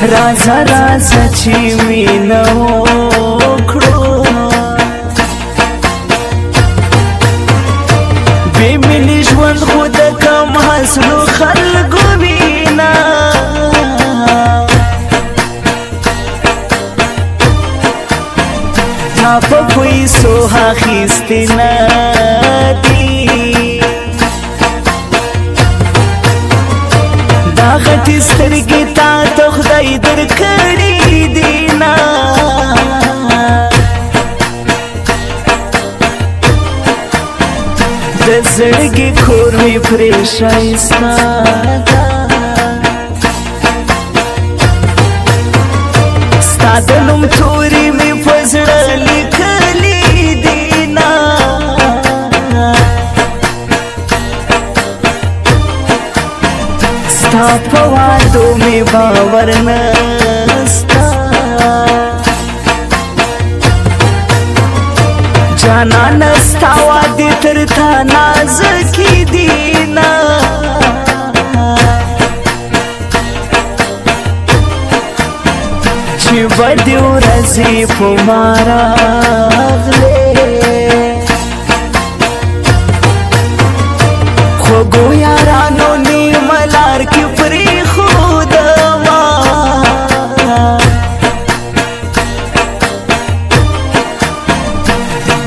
राजा राजा ची मीना ओखड़ो बेमिनी ژوند خود کم حسلو خلقو وینا تا په پیسو اخیستی ندی دا غټې سترګې تا ته خدای درکړي دینا د زړګي کور مې پرې ښایسته ده ستا د نوم تورې مې په زړه لیکلي دینا ستا په وعدو مې باور نسته جانان ستا وعدې تر تا نازکې دینا چې بدې ورځې په ما راغلې خوږو یارانو نیمه لار کې پرېښودما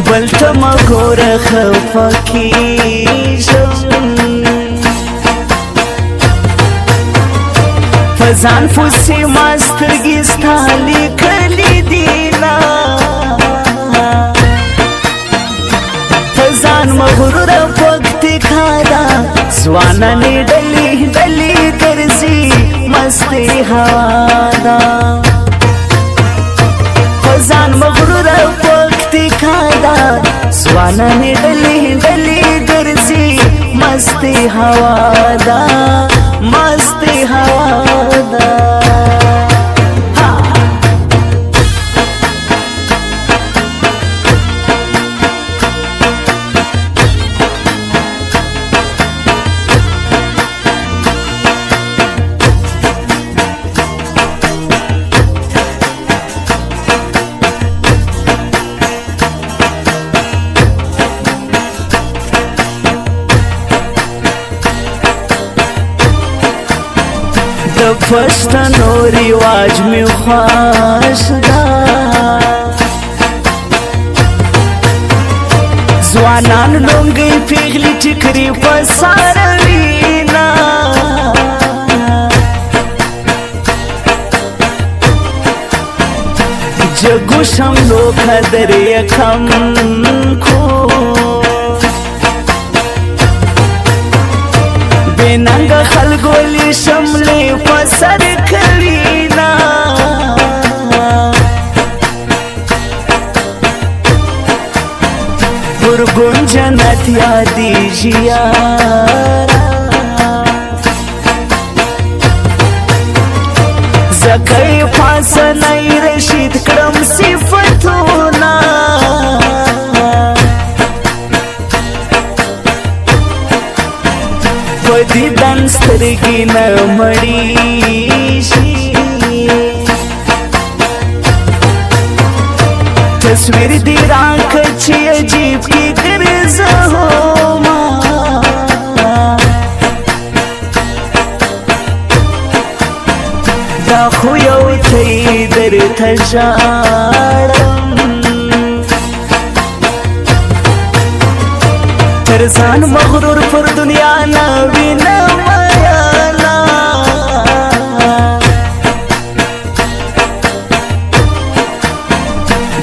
بل ته مه ګوره خفه کېږم په ځان پسې ما سترګې ستا لیکلي دینا په ځان مغروره پکتیکا ده ځوانانې ډلې ډلې ګرځي مستې هوا ده په ځان مغروره پکتیکا ده ځوانانې ډلې ډلې ګرځي مستې هوا ده مستې هوا ده د پښتنو رواج مې خوښ ده ځوانان لونګۍ پیغلې ټیکري په سر وینا جګو شملو قدر یې کم کو بېننګه خلکو ولې شملې په سر کوینه ګورګون جنت یادېږي یاره ځکه یې پاسنی رشید کړم صفتونه په دیدن سترګې نه مړېږي تصویر دې راکړه چې عجیب کې ګرځومه دا خو یو ته یې درته ژاړم تر ځان مغرور پر دنیا نه وینم یالا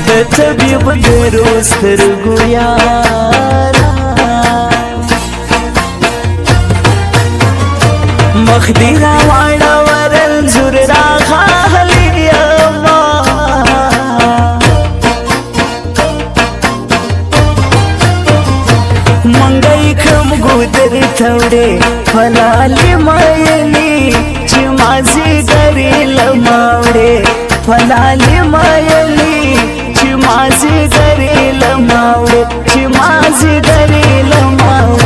د طبیب ډېرو سترګو یاره مخ دې راواړول انځور راغلی یما منګی کړم ګودر توړې فلالې مایلې چې مازیګرې لماوړې فلالې مایلې چې مازیګرې لماوړې چې مازیګرې لماوړې